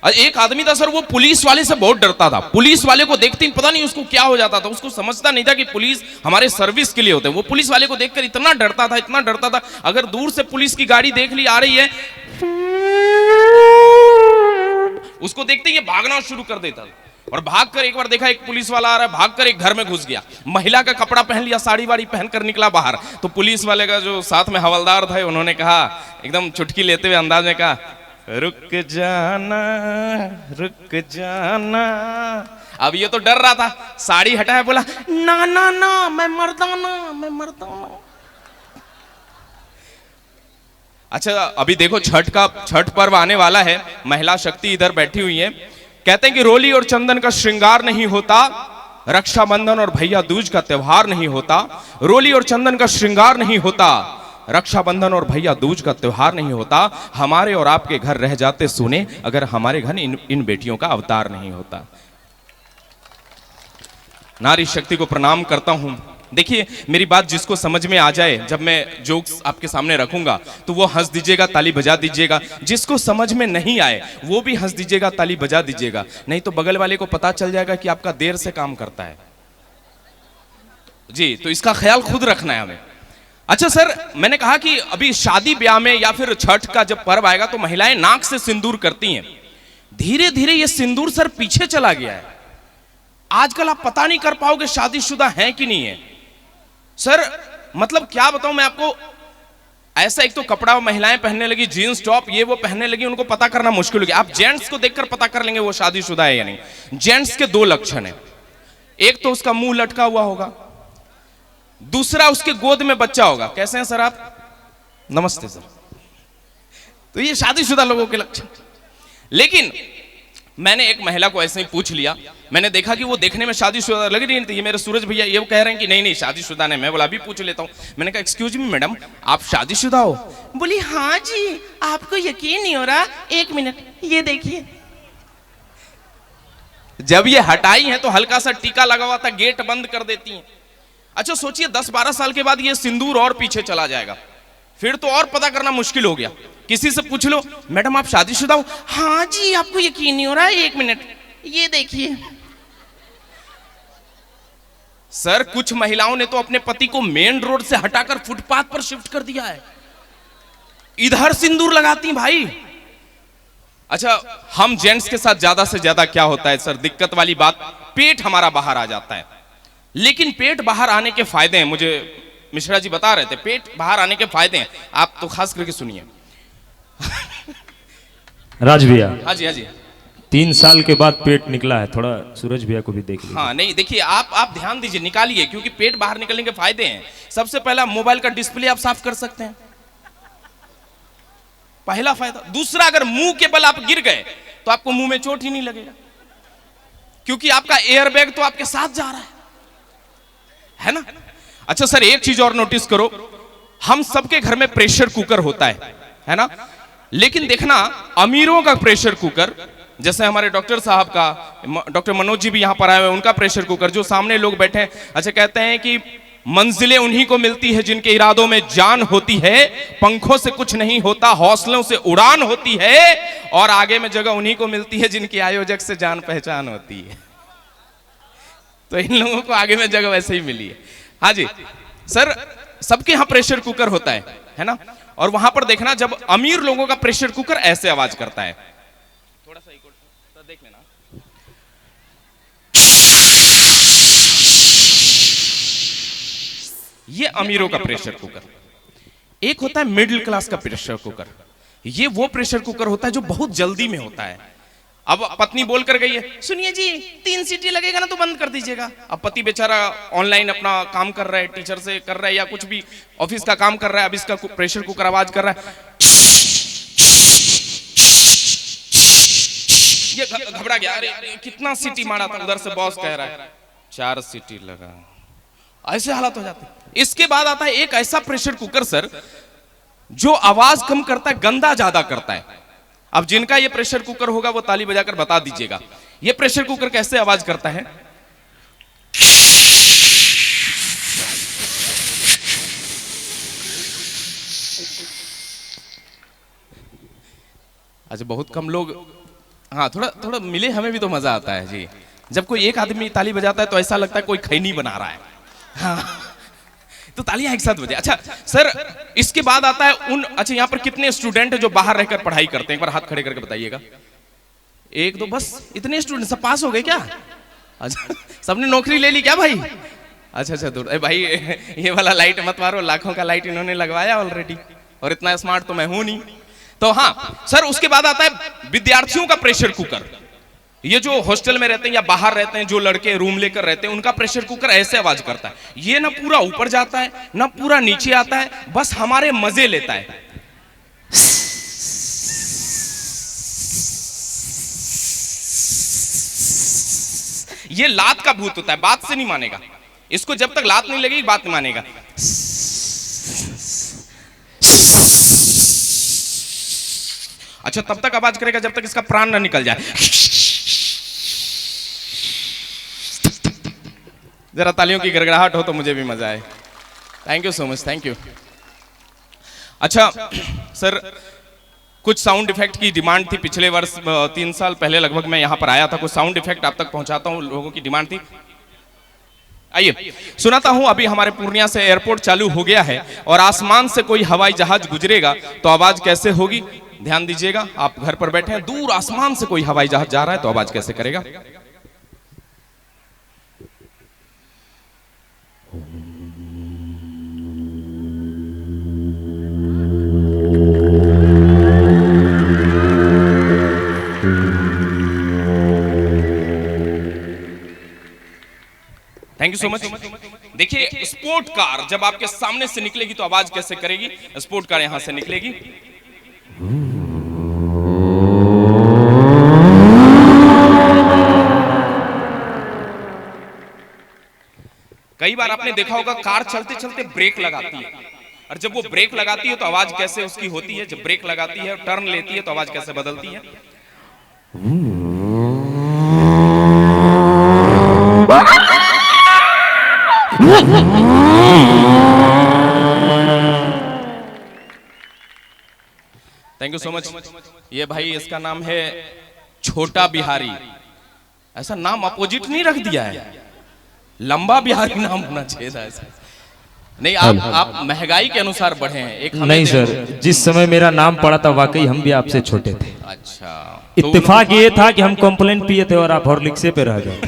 और एक आदमी था सर, वो पुलिस वाले से बहुत डरता था। पुलिस वाले को देखते ही पता नहीं उसको क्या हो जाता था, उसको समझता नहीं था कि पुलिस हमारे सर्विस के लिए होते हैं। वो पुलिस वाले को देखकर इतना डरता था, इतना डरता था, अगर दूर से पुलिस की गाड़ी देख ली आ रही है, उसको देखते ही ये भागना शुरू कर देता था। और भागकर एक बार देखा एक पुलिस वाला आ रहा है, भागकर एक घर में घुस गया, महिला का कपड़ा पहन लिया, साड़ी वाड़ी पहनकर निकला बाहर। तो पुलिस वाले का जो साथ में हवलदार था, उन्होंने कहा एकदम चुटकी लेते हुए अंदाज में कहा, रुक जाना रुक जाना। अब ये तो डर रहा था, साड़ी हटाया, बोला ना ना ना मैं मर्दाना, मैं मर्दाना। अच्छा अभी देखो छठ पर्व आने वाला है, महिला शक्ति इधर बैठी हुई है। कहते हैं कि रोली और चंदन का श्रृंगार नहीं होता, रक्षाबंधन और भैया दूज का त्योहार नहीं होता। रोली और चंदन का श्रृंगार नहीं होता, रक्षाबंधन और भैया दूज का त्योहार नहीं होता। हमारे और आपके घर रह जाते सुने अगर हमारे घर इन बेटियों का अवतार नहीं होता। नारी शक्ति को प्रणाम करता हूं। देखिए मेरी बात जिसको समझ में आ जाए, जब मैं जोक्स आपके सामने रखूंगा तो वो हंस दीजिएगा, ताली बजा दीजिएगा। जिसको समझ में नहीं आए वो भी हंस दीजिएगा, ताली बजा दीजिएगा। नहीं तो बगल वाले को पता चल जाएगा कि आपका देर से काम करता है जी, तो इसका ख्याल खुद रखना है हमें। अच्छा सर, मैंने कहा कि अभी शादी ब्याह में या फिर छठ का जब पर्व आएगा तो महिलाएं नाक से सिंदूर करती हैं। धीरे धीरे ये सिंदूर सर पीछे चला गया है। आजकल आप पता नहीं कर पाओगे शादीशुदा हैं कि नहीं है। सर मतलब क्या बताऊं मैं आपको, ऐसा एक तो कपड़ा महिलाएं पहनने लगी, जीन्स टॉप ये वो पहनने लगी, उनको पता करना मुश्किल हो गया। आप जेंट्स को देखकर पता कर लेंगे वो शादीशुदा है या नहीं। जेंट्स के दो लक्षण है, एक तो उसका मुंह लटका हुआ होगा, दूसरा उसके गोद में बच्चा होगा। कैसे हैं सर आप? नमस्ते सर। तो ये शादीशुदा लोगों के लक्षण। लेकिन मैंने एक महिला को ऐसे ही पूछ लिया, मैंने देखा कि वो देखने में शादीशुदा लग रही थी। ये मेरे सूरज भैया ये कह रहे हैं कि नहीं नहीं शादीशुदा नहीं। मैं बोला अभी पूछ लेता हूँ। मैंने कहा एक्सक्यूज मी मैडम, आप शादीशुदा हो? बोली हाँ जी। आपको यकीन नहीं हो रहा? एक मिनट ये देखिए। जब ये हटाई है तो हल्का सा टीका लगा हुआ था, गेट बंद कर देती है। अच्छा सोचिए 10-12 साल के बाद ये सिंदूर और पीछे चला जाएगा, फिर तो और पता करना मुश्किल हो गया। किसी से पूछ लो मैडम आप शादीशुदा हो? हाँ जी। आपको यकीन नहीं हो रहा? एक मिनट ये देखिए। सर कुछ महिलाओं ने तो अपने पति को मेन रोड से हटाकर फुटपाथ पर शिफ्ट कर दिया है, इधर सिंदूर लगाती भाई। अच्छा हम जेंट्स के साथ ज्यादा से ज्यादा क्या होता है सर, दिक्कत वाली बात, पेट हमारा बाहर आ जाता है। लेकिन पेट बाहर आने के फायदे हैं, मुझे मिश्रा जी बता रहे थे पेट बाहर आने के फायदे हैं, आप तो खास करके सुनिए। राज भैया। हाँ जी हाँ जी। 3 साल के बाद पेट निकला है, थोड़ा सूरज भैया को भी देख लीजिए। हाँ नहीं देखिए आप ध्यान दीजिए, निकालिए, क्योंकि पेट बाहर निकलने के फायदे हैं। सबसे पहला मोबाइल का डिस्प्ले आप साफ कर सकते हैं, पहला फायदा। दूसरा अगर मुंह के बल आप गिर गए तो आपको मुंह में चोट ही नहीं लगेगा, क्योंकि आपका एयर बैग तो आपके साथ जा रहा है ना। अच्छा सर एक चीज और नोटिस करो, हम सबके घर में प्रेशर कुकर होता है ना। लेकिन देखना अमीरों का प्रेशर कुकर, जैसे हमारे डॉक्टर साहब का, डॉक्टर मनोज जी भी यहां पर आए हुए, उनका प्रेशर कुकर, जो सामने लोग बैठे हैं। अच्छा कहते हैं कि मंजिलें उन्हीं को मिलती है जिनके इरादों में जान होती है, पंखों से कुछ नहीं होता हौसलों से उड़ान होती है, और आगे में जगह उन्हीं को मिलती है जिनकी आयोजक से जान पहचान होती है। तो इन लोगों को आगे में जगह वैसे ही मिली है। हाँ जी सर, सबके यहाँ प्रेशर कुकर होता है ना। और वहां पर देखना जब अमीर लोगों का प्रेशर कुकर ऐसे आवाज करता है, थोड़ा सा एक और देख लेना, ये अमीरों का प्रेशर कुकर। एक होता है मिडिल क्लास का प्रेशर कुकर, ये वो प्रेशर कुकर होता है जो बहुत जल्दी में होता है। अब पत्नी बोल कर गई है, सुनिए जी 3 सीटी लगेगा ना तो बंद कर दीजिएगा। अब पति बेचारा ऑनलाइन अपना काम कर रहा है, टीचर से कर रहा है या कुछ भी ऑफिस का काम कर रहा है, अब इसका प्रेशर कुकर आवाज कर रहा है, ये घबरा गया, अरे कितना सीटी मारा था, उधर से बॉस कह रहा है 4 सीटी लगा। ऐसे हालात हो जाते हैं। इसके बाद आता है एक ऐसा प्रेशर कुकर सर जो आवाज कम करता है, गंदा ज्यादा करता है। अब जिनका ये प्रेशर कुकर होगा वो ताली बजाकर बता दीजिएगा ये प्रेशर कुकर कैसे आवाज करता है। अच्छा बहुत कम लोग हाँ, थोड़ा थोड़ा मिले हमें भी तो मजा आता है जी। जब कोई एक आदमी ताली बजाता है तो ऐसा लगता है कोई खैनी बना रहा है। हाँ, तो तालियां एक साथ बजे। अच्छा सर, इसके बाद आता है अच्छा यहाँ पर कितने स्टूडेंट जो बाहर रहकर पढ़ाई करते हैं, एक बार हाथ खड़े करके बताइएगा। एक दो, बस इतने स्टूडेंट सब पास हो गए क्या? अच्छा, सबने नौकरी ले ली क्या भाई? अच्छा अच्छा, दूर भाई ये वाला लाइट मत मारो, लाखों का लाइट इन्होंने लगवाया ऑलरेडी, और इतना स्मार्ट तो मैं हूं नहीं। तो हाँ सर, उसके बाद आता है विद्यार्थियों का प्रेशर कुकर। ये जो हॉस्टल में रहते हैं या बाहर रहते हैं, जो लड़के रूम लेकर रहते हैं, उनका प्रेशर कुकर ऐसे आवाज करता है, ये ना पूरा ऊपर जाता है ना पूरा नीचे आता है, बस हमारे मजे लेता है। ये लात का भूत होता है, बात से नहीं मानेगा। इसको जब तक लात नहीं लगेगी बात नहीं मानेगा। अच्छा, तब तक आवाज करेगा जब तक इसका प्राण ना निकल जाए। जरा तालियों की गड़गड़ाहट हो तो मुझे भी मजा आए। Thank you so much, thank you. अच्छा सर, कुछ साउंड इफेक्ट की डिमांड थी पिछले वर्ष, 3 साल पहले लगभग मैं यहां पर आया था। कुछ साउंड इफेक्ट आप तक पहुंचाता हूं, लोगों की डिमांड थी। आइए सुनाता हूं। अभी हमारे पूर्णिया से एयरपोर्ट चालू हो गया है और आसमान से कोई हवाई जहाज गुजरेगा तो आवाज कैसे होगी, ध्यान दीजिएगा। आप घर पर बैठे हैं, दूर आसमान से कोई हवाई जहाज जा रहा है तो आवाज कैसे करेगा। Thank you so much. देखिए, स्पोर्ट कार जब आपके सामने से निकलेगी तो आवाज कैसे करेगी। स्पोर्ट कार यहां से निकलेगी। कई बार आपने देखा होगा कार चलते चलते ब्रेक लगाती है, और जब वो ब्रेक लगाती है तो आवाज कैसे उसकी होती है। जब ब्रेक लगाती है और टर्न लेती है तो आवाज कैसे बदलती है। Thank you so much. ये भाई, इसका नाम है छोटा बिहारी। ऐसा नाम अपोजिट नहीं रख दिया है, लंबा बिहारी नाम होना चाहिए था ऐसा। नहीं, आप महंगाई के अनुसार बढ़े हैं। एक नहीं सर, जिस समय मेरा नाम पड़ा था वाकई हम भी आपसे छोटे थे। अच्छा, इत्तेफाक ये था कि हम कॉम्प्लेन पिए थे और आप हॉर्लिक्से पे रह गए।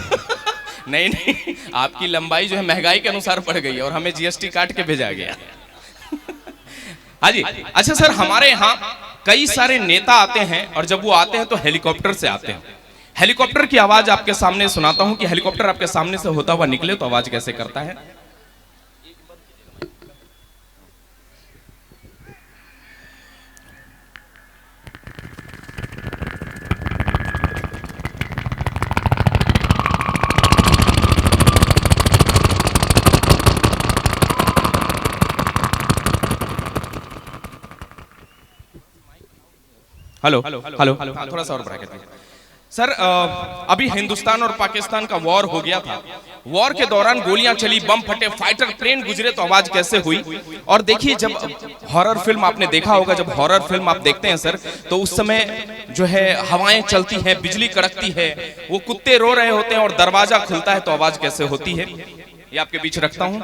नहीं नहीं, आपकी लंबाई जो है महंगाई के अनुसार बढ़ गई और हमें जीएसटी काट के भेजा गया। हाँ जी। अच्छा सर, हमारे यहाँ कई सारे नेता आते हैं और जब वो आते हैं तो हेलीकॉप्टर से आते हैं। हेलीकॉप्टर की आवाज आपके सामने सुनाता हूं कि हेलीकॉप्टर आपके सामने से होता हुआ निकले तो आवाज कैसे करता है। हेलो हेलो हेलो, थोड़ा सा और बढ़ा के दीजिए सर। अभी हिंदुस्तान और पाकिस्तान का वॉर हो गया था। वॉर के दौरान गोलियां चली, बम फटे, फाइटर प्लेन गुजरे तो आवाज कैसे हुई। और देखिए, जब हॉरर फिल्म आपने देखा होगा, जब हॉरर फिल्म आप देखते हैं सर, तो उस समय जो है हवाएं चलती हैं, बिजली कड़कती है, वो कुत्ते रो रहे होते हैं और दरवाजा खुलता है तो आवाज कैसे होती है। ये आपके बीच रखता हूं।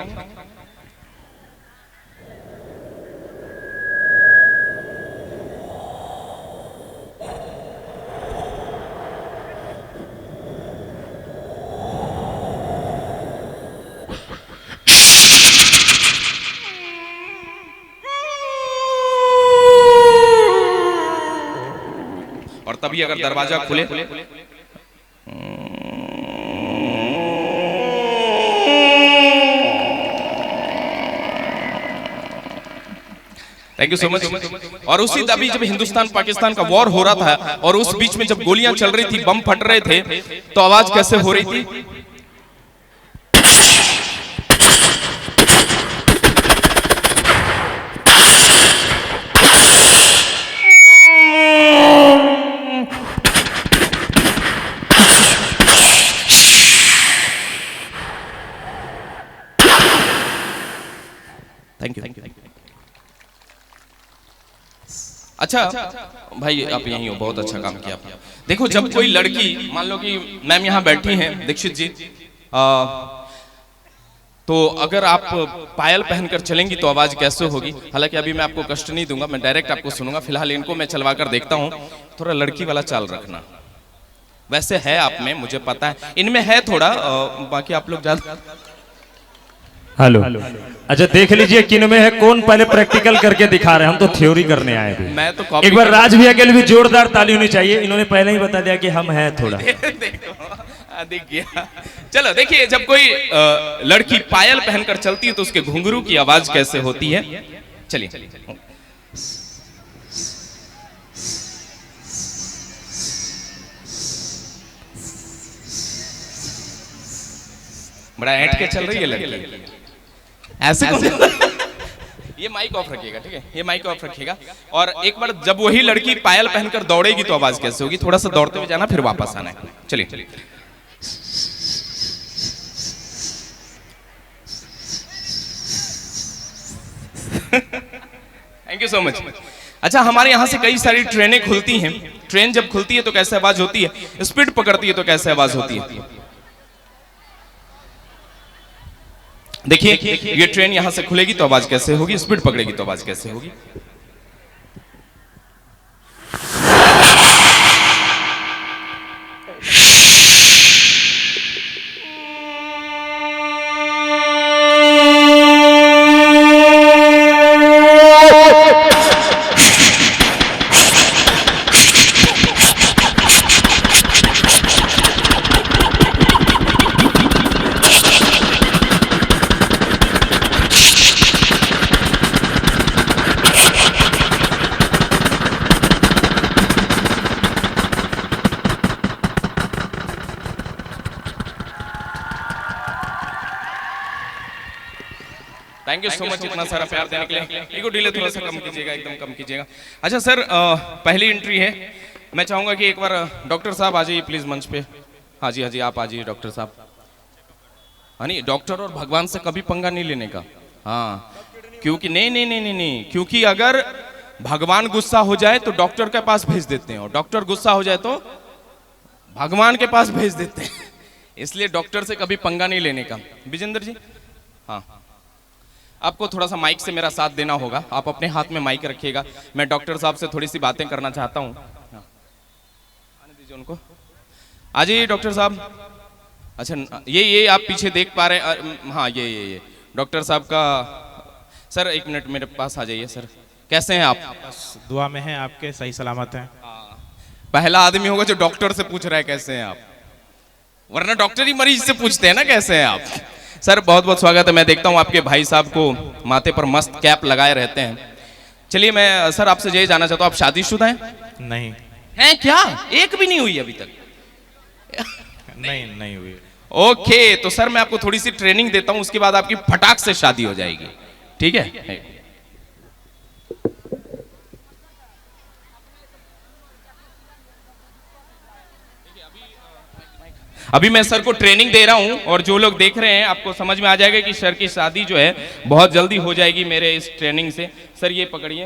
और तभी अगर दरवाजा खुले, थैंक यू सो मच। और उसी तभी जब हिंदुस्तान पाकिस्तान का वॉर हो रहा था और उस बीच में जब गोलियां चल रही थी, बम फट रहे थे, तो आवाज कैसे हो रही थी। Thank you. अच्छा भाई, आप यहीं हो, बहुत अच्छा काम किया आपने। देखो जब कोई लड़की, मान लो कि मैम यहाँ बैठी हैं दीक्षित जी, तो अगर आप पायल पहनकर चलेंगी तो आवाज कैसे होगी? हालांकि अभी मैं आपको कष्ट नहीं दूंगा, मैं डायरेक्ट आपको सुनूंगा। फिलहाल इनको मैं चलवा कर देखता हूँ, थोड़ा लड़की वाला चाल रखना। वैसे है आप में, मुझे पता है, इनमें है थोड़ा, बाकी आप लोग ज्यादा। हेलो, अच्छा देख लीजिए किन में है, कौन पहले प्रैक्टिकल करके दिखा रहे हैं। हम तो थ्योरी करने आए थे। मैं तो कॉपी एक बार राज भैया के लिए भी जोरदार ताली होनी चाहिए, इन्होंने पहले ही बता दिया कि हम हैं थोड़ा। देखो दिख गया। चलो देखिए, जब कोई लड़की पायल पहनकर चलती है तो उसके घुंघरू की आवाज कैसे होती है, चलिए। बड़ा ऐंठ के चल रही है लड़की, ऐसे ये माइक ऑफ रखिएगा, ठीक है, ये माइक ऑफ रखिएगा। और एक बार जब वही लड़की पायल पहनकर दौड़ेगी तो आवाज कैसे होगी? थोड़ा सा दौड़ते हुए जाना, फिर वापस आना है। चलिए। Thank you so much. अच्छा, हमारे यहाँ से कई सारी ट्रेनें खुलती हैं। ट्रेन जब खुलती है तो कैसे आवाज होती है? स्पीड पकड़ती है तो कैसे आवाज होती है? देखिए, ये ट्रेन यहां से खुलेगी तो आवाज कैसे होगी, स्पीड पकड़ेगी तो आवाज कैसे होगी? थैंक यू सो मच इतना सारा प्यार देने के लिए। ईगो डीले थोड़ा सा कम कीजिएगा, एकदम कम कीजिएगा। अच्छा सर, पहली एंट्री है, मैं चाहूंगा कि एक बार डॉक्टर साहब आ जाइए प्लीज मंच पे। हाँ जी आप आ जाइए डॉक्टर साहब। हाँ नहीं, डॉक्टर और भगवान से कभी पंगा नहीं लेने का। हाँ, क्योंकि नहीं, क्योंकि अगर भगवान गुस्सा हो जाए तो डॉक्टर के पास भेज देते हैं, और डॉक्टर गुस्सा हो जाए तो भगवान के पास भेज देते हैं। इसलिए डॉक्टर से कभी पंगा नहीं लेने का। विजेंद्र जी, हाँ, आपको थोड़ा सा माइक से मेरा साथ देना होगा। आप अपने हाथ में माइक रखिएगा। मैं डॉक्टर साहब से थोड़ी सी बातें करना चाहता हूँ। आने दीजिए उनको। आ जाइए डॉक्टर साहब। अच्छा, ये आप पीछे देख पा रहे हैं? हाँ, ये डॉक्टर साहब का। सर एक मिनट मेरे पास आ जाइए। सर कैसे हैं आप? बस दुआ में हैं आपके, सही सलामत हैं। पहला आदमी होगा जो डॉक्टर से पूछ रहा है कैसे हैं आप, वरना डॉक्टर ही मरीज से पूछते हैं ना कैसे हैं आप। सर बहुत बहुत स्वागत है। मैं देखता हूँ आपके भाई साहब को माथे पर मस्त कैप लगाए रहते हैं। चलिए, मैं सर आपसे यही जानना चाहता हूँ, आप शादीशुदा हैं? नहीं हैं क्या? एक भी नहीं हुई अभी तक? नहीं हुई। ओके, तो सर मैं आपको थोड़ी सी ट्रेनिंग देता हूँ, उसके बाद आपकी फटाक से शादी हो जाएगी, ठीक है? अभी मैं सर को ट्रेनिंग दे रहा हूं, और जो लोग देख रहे हैं आपको समझ में आ जाएगा कि सर की शादी जो है बहुत जल्दी हो जाएगी मेरे इस ट्रेनिंग से। सर ये पकड़िए।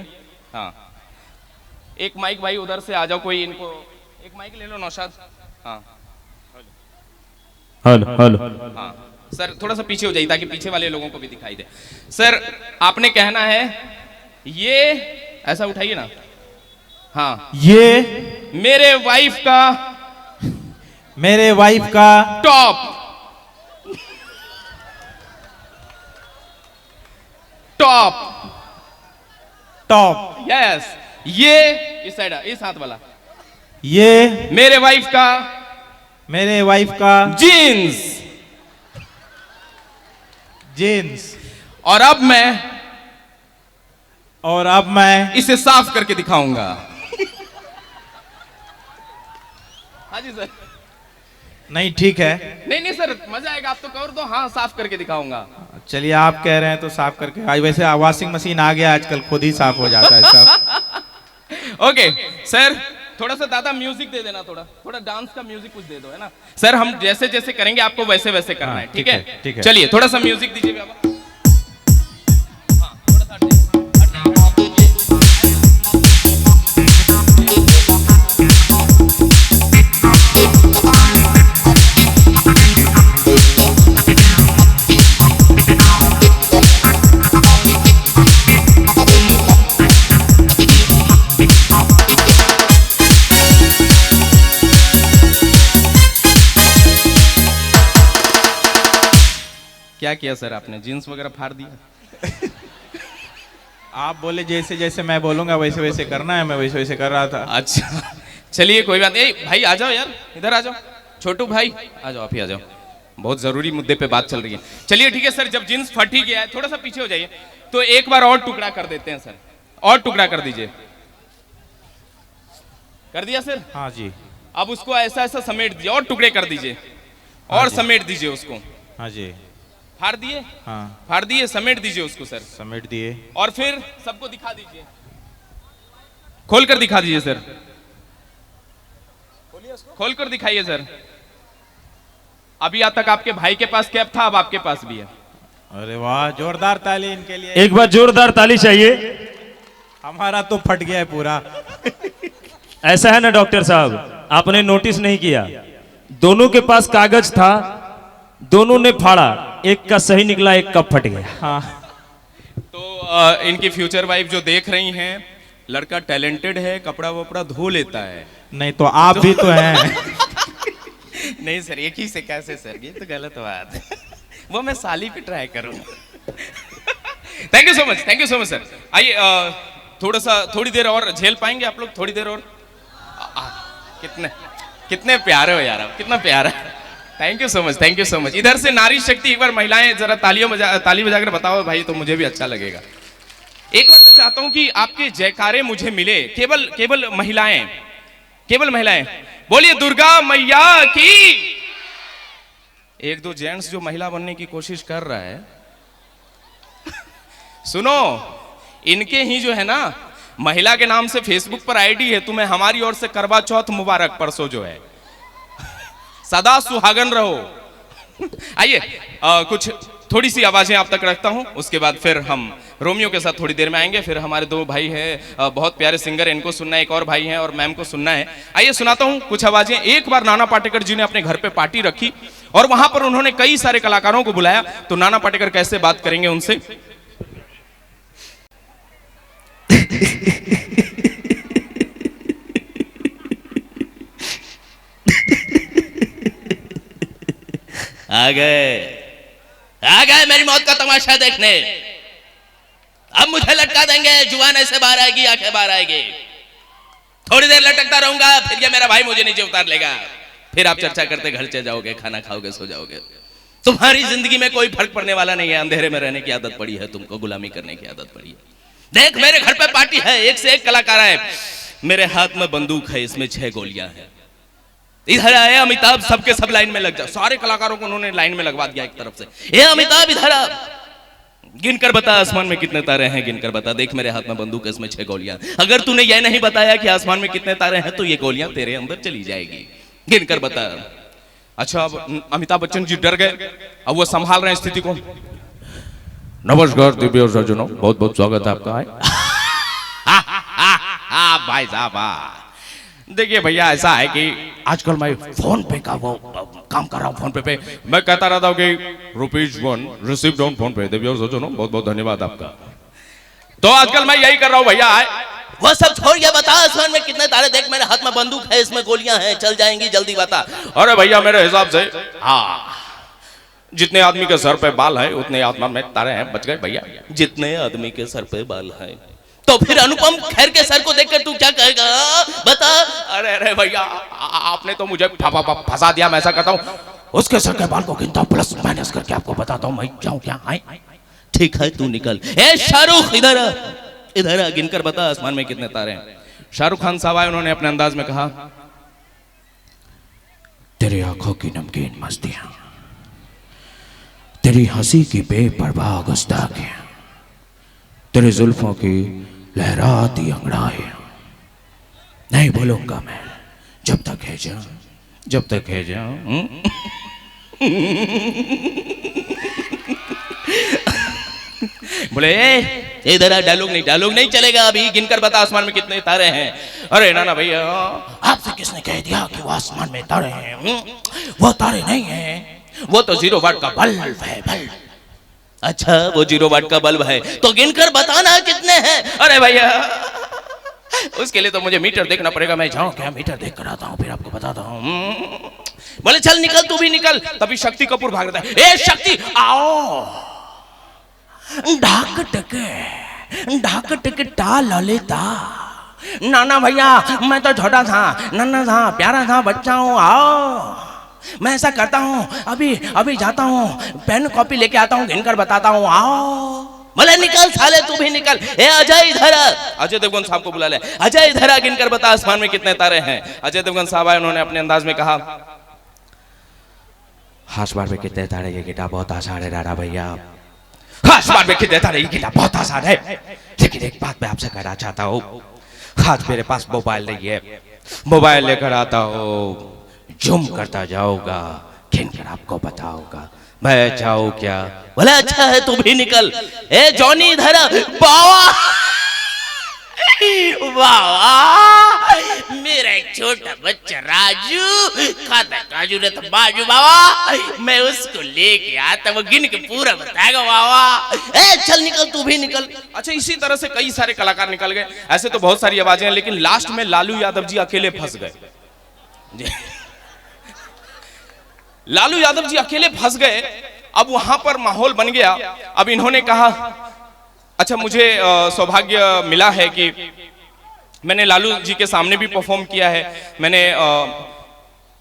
हाँ, एक माइक भाई उधर से आ जाओ, कोई इनको एक माइक ले लो। नौशाद। हाँ हेलो। हाँ सर, थोड़ा सा पीछे हो जाइए ताकि पीछे वाले लोगों को भी दिखाई दे। सर आपने कहना है, ये ऐसा उठाइए ना। हाँ, ये मेरे वाइफ का टॉप। यस, ये इस साइड, इस हाथ वाला। ये मेरे वाइफ का जीन्स। और अब मैं इसे साफ करके दिखाऊंगा। हाँ जी सर। नहीं ठीक है। नहीं सर, मजा आएगा। आप तो कर दो। हाँ, साफ करके दिखाऊंगा। चलिए, आप कह रहे हैं तो साफ करके। आज वैसे वॉशिंग मशीन आ गया आजकल, खुद ही साफ हो जाता है सब। ओके सर, थोड़ा सा दादा म्यूजिक दे देना, थोड़ा डांस का म्यूजिक कुछ दे दो, है ना सर? हम जैसे जैसे करेंगे आपको वैसे वैसे करना है, ठीक है? ठीक है। चलिए, थोड़ा सा म्यूजिक दीजिए बाबा। क्या किया सर आपने, जीन्स वगैरह फाड़ दिया? आप बोले जैसे जैसे मैं बोलूंगा वैसे वैसे करना है, मैं वैसे वैसे कर रहा था। अच्छा चलिए कोई बात नहीं। भाई आ जाओ यार, इधर आ जाओ, छोटू भाई आ जाओ, आप ही आ जाओ, बहुत जरूरी मुद्दे पे बात चल रही है। चलिए ठीक है सर, जब जींस फट ही गया है, थोड़ा सा पीछे हो जाइए, तो एक बार और टुकड़ा कर देते हैं सर, और टुकड़ा कर दीजिए। कर दिया सर? हाँ जी। अब उसको ऐसा ऐसा समेट दीजिए, और टुकड़े कर दीजिए, और समेट दीजिए उसको। हाँ जी। फाड़ दिए? हाँ फाड़ दिए, समेट दीजिए उसको सर, समेट दिए। और फिर सबको दिखा दीजिए, खोल कर दिखा दीजिए सर, खोल कर दिखाइए सर। अभी आज तक आपके भाई के पास कैप था, अब आपके पास भी है। अरे वाह, जोरदार ताली इनके लिए। एक बार जोरदार ताली चाहिए। हमारा तो फट गया है पूरा। ऐसा है ना डॉक्टर साहब, आपने नोटिस नहीं किया, दोनों के पास कागज था, दोनों ने फाड़ा, एक का सही निकला, एक का फट गया। हाँ। तो इनकी फ्यूचर वाइफ जो देख रही हैं, लड़का टैलेंटेड है, कपड़ा वपड़ा धो लेता है। नहीं तो आप भी तो हैं। नहीं सर, एक ही से कैसे सर, ये तो गलत बात है। वो मैं साली पे ट्राई करूंगा। Thank you so much, thank you so much sir. आइए थोड़ा सा, थोड़ी देर और झेल पाएंगे आप लोग, थोड़ी देर और? कितने कितने प्यारे हो यार आप, कितना प्यारा। Thank you so much, thank you so much. इधर से नारी शक्ति, एक बार महिलाएं जरा ताली बजाकर बताओ भाई, तो मुझे भी अच्छा लगेगा। एक बार मैं चाहता हूं कि आपके जयकारे मुझे मिले, केवल महिलाएं, केवल महिलाएं बोलिए दुर्गा मैया की। एक दो जेंट्स जो महिला बनने की कोशिश कर रहा है, सुनो, इनके ही जो है ना, महिला के नाम से फेसबुक पर आईडी है, तुम्हें हमारी ओर से करवा चौथ मुबारक परसों जो है, सदा सुहागन रहो। आइए कुछ थोड़ी सी आवाजें आप तक रखता हूं, उसके बाद फिर हम रोमियो के साथ थोड़ी देर में आएंगे। फिर हमारे दो भाई हैं, बहुत प्यारे सिंगर, इनको सुनना है, एक और भाई हैं और मैम को सुनना है। आइए सुनाता हूं कुछ आवाजें। एक बार नाना पाटेकर जी ने अपने घर पे पार्टी रखी और वहां पर उन्होंने कई सारे कलाकारों को बुलाया, तो नाना पाटेकर कैसे बात करेंगे उनसे। आ गए मेरी मौत का तमाशा देखने। अब मुझे लटका देंगे, जुबान ऐसे बाहर आएगी, आंखें बाहर आएगी, थोड़ी देर लटकता रहूंगा, फिर ये मेरा भाई मुझे नीचे उतार लेगा, फिर आप चर्चा करते घर चले जाओगे, खाना खाओगे, सो जाओगे। तुम्हारी जिंदगी में कोई फर्क पड़ने वाला नहीं है, अंधेरे में रहने की आदत पड़ी है तुमको, गुलामी करने की आदत पड़ी है। देख मेरे घर पे पार्टी है, एक से एक कलाकार है, मेरे हाथ में बंदूक है, इसमें 6 गोलियां हैं। इधर आए अमिताभ, सबके सब लाइन में लग जाओ। सारे कलाकारों को उन्होंने लाइन में लगवा दिया एक तरफ से। ये अमिताभ इधर आ, गिनकर बता आसमान में कितने तारे हैं, गिनकर बता। देख मेरे हाथ में बंदूक है, इसमें 6 गोलियां। अगर तूने ये नहीं बताया कि आसमान में कितने तारे हैं, तो ये गोलियां तेरे अंदर चली जाएगी, गिनकर बता। अच्छा, अब अमिताभ बच्चन जी डर गए, अब वो संभाल रहे हैं स्थिति को। नमस्कार दिव्य सज्जनों, बहुत बहुत स्वागत है आपका। भाई साहब देखिए भैया, ऐसा है कि आजकल मैं फोन पे का वो काम कर रहा हूँ, फोन पे मैं कहता रहता हूँ कि ₹1 रिसीव्ड ऑन फोन पे। दिव्य सज्जनों बहुत बहुत धन्यवाद आपका। तो आजकल मैं यही कर रहा हूँ भैया। वो सब छोड़ के बता, आसमान में कितने तारे। देख मेरे हाथ में बंदूक है, इसमें गोलियां हैं, चल जाएंगी, जल्दी बता। अरे भैया मेरे हिसाब से हाँ, जितने आदमी के सर पे बाल है उतने आसमान में तारे हैं, बच गए भैया। जितने आदमी के सर पे बाल है, तो फिर अनुपम खेर के सर को देखकर तू क्या कहेगा, बता। अरे अरे भैया, आपने तो मुझे फंसा दिया। मैं ऐसा करता हूँ, उसके सर के बाल को गिनता हूँ, प्लस माइनस करके आपको बताता हूँ मैं जाऊँ क्या। ठीक है तू निकल। ए शाहरुख इधर आ, इधर आ, गिनकर बता आसमान में कितने तारे हैं। शाहरुख खान साहब आए, उन्होंने अपने अंदाज में कहा, तेरी आंखों की नमकीन मस्तियां, तेरी हंसी की बेपरवाह गुस्ताखियां, तेरे जुल्फों की लहराती अंगड़ाई, नहीं बोलूंगा मैं जब तक है जाऊं, जब तक है जाऊं। बोले इधर डायलॉग नहीं चलेगा, अभी गिनकर बता आसमान में कितने तारे हैं। अरे ना भैया, आपसे किसने कह दिया कि वो आसमान में तारे हैं? वो तारे नहीं हैं, वो तो 0 वाट का बल्ब है, बल्ब। अच्छा, वो 0 वाट का बल्ब है, तो गिनकर बताना कितने हैं। अरे भैया, उसके लिए तो मुझे मीटर देखना पड़ेगा। मैं जाऊं क्या, मीटर देख कर आता हूं, फिर आपको बताता हूं। बोले चल निकल तू भी निकल। तभी शक्ति कपूर भाग रहा है, ए शक्ति आओ। ढाक टके टा ललिता। नाना भैया मैं तो छोटा था, नन्हा था, प्यारा था, बच्चा हूँ, आओ। मैं ऐसा करता हूँ, अभी जाता हूँ, पेन कॉपी लेके आता हूँ, गिनकर बताता हूँ, आओ। बोले निकल साले तू भी निकल। ए अजय इधर आ। अजय देवगन साहब को बुला ले। अजय इधर आ, गिनकर बता आसमान में कितने तारे हैं। अजय देवगन साहब आए, उन्होंने अपने अंदाज में कहा, आसमान में कितने तारे, ये गिटा बहुत आसान है राणा भैया। आसमान में कितने तारे, ये गिटा बहुत आसान है, लेकिन एक बात मैं आपसे कहना चाहता हूँ, आज मेरे पास मोबाइल नहीं है, मोबाइल लेकर आता हूँ, जूम करता जाऊंगा, गिनकर आपको बताऊंगा, मैं जाऊँ क्या। बोले अच्छा है तू भी निकल। ए जॉनी इधर आ। बावा वाह, मेरा एक छोटा बच्चा राजू खाता काजू ने तो बाजू बाबा, मैं उसको लेके आता, वो गिन के पूरा बताएगा बाबा। ए चल निकल तू भी निकल। अच्छा, इसी तरह से कई सारे कलाकार निकल गए। ऐसे तो बहुत सारी आवाजें हैं, लेकिन लास्ट में लालू यादव जी अकेले फंस गए। लालू यादव जी अकेले फंस गए। अब वहां पर माहौल बन गया। अब इन्होंने कहा, अच्छा मुझे सौभाग्य मिला है कि मैंने लालू जी के सामने भी परफॉर्म किया है, मैंने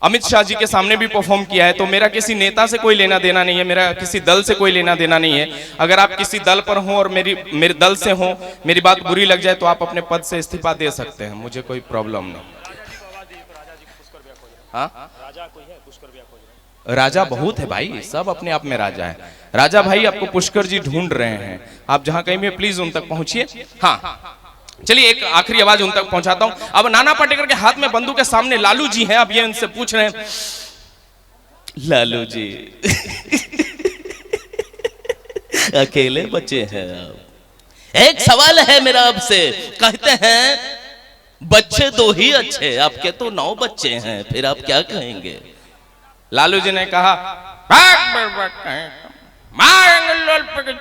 अमित शाह जी के सामने भी परफॉर्म किया है, तो मेरा किसी नेता से कोई लेना देना नहीं है, मेरा किसी दल से कोई लेना देना नहीं है। अगर आप किसी दल पर हो और मेरे दल से हो, मेरी बात बुरी लग जाए तो आप अपने पद से इस्तीफा दे सकते हैं, मुझे कोई प्रॉब्लम नहीं। हाँ, राजा बहुत है भाई, सब अपने आप में राजा है। राजा भाई आपको पुष्कर जी ढूंढ रहे हैं, आप जहां कहीं भी प्लीज उन तक पहुंचिए। हाँ चलिए, एक आखिरी आवाज उन तक पहुंचाता हूं। अब नाना पाटेकर के हाथ में बंदूक के सामने लालू जी हैं। अब ये उनसे पूछ रहे हैं, लालू जी अकेले बच्चे हैं, एक सवाल है मेरा आपसे। कहते हैं बच्चे दो ही अच्छे, आपके तो 9 बच्चे हैं, फिर आप क्या कहेंगे। लालू जी ने कहा,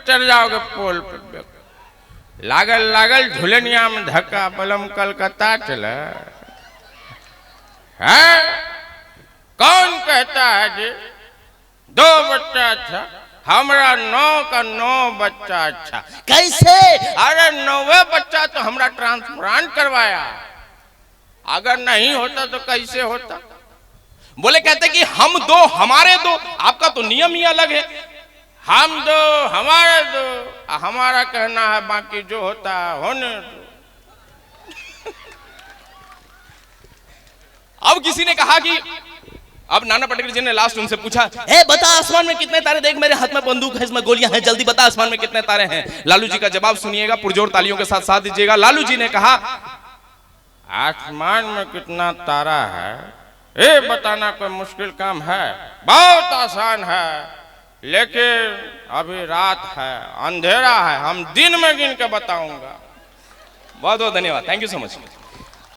चढ़ जाओगे पोल पे, लागल लागल झुलनिया में धक्का, बलम कलकत्ता चला है। कौन कहता है जी 2 बच्चा अच्छा, हमरा 9 का 9 बच्चा अच्छा। कैसे? अरे 9वें बच्चा तो हमरा ट्रांसप्लांट करवाया, अगर नहीं होता तो कैसे होता। बोले, कहते कि हम 2 हमारे 2, आपका तो नियम ही अलग है, हम 2 हमारे 2, हमारा कहना है बाकी जो होता है होने दो। अब किसी ने कहा कि, अब नाना पाटेकर जी ने लास्ट उनसे पूछा, ए बता आसमान में कितने तारे, देख मेरे हाथ में बंदूक है, इसमें गोलियां हैं, जल्दी बता आसमान में कितने तारे हैं। लालू जी का जवाब सुनिएगा, पुरजोर तालियों के साथ साथ दीजिएगा। लालू जी ने कहा, आसमान में कितना तारा है ये बताना कोई मुश्किल काम है, बहुत आसान है, लेकिन अभी रात है, अंधेरा है, हम दिन में गिन के बताऊंगा। बहुत बहुत धन्यवाद, थैंक यू सो मच।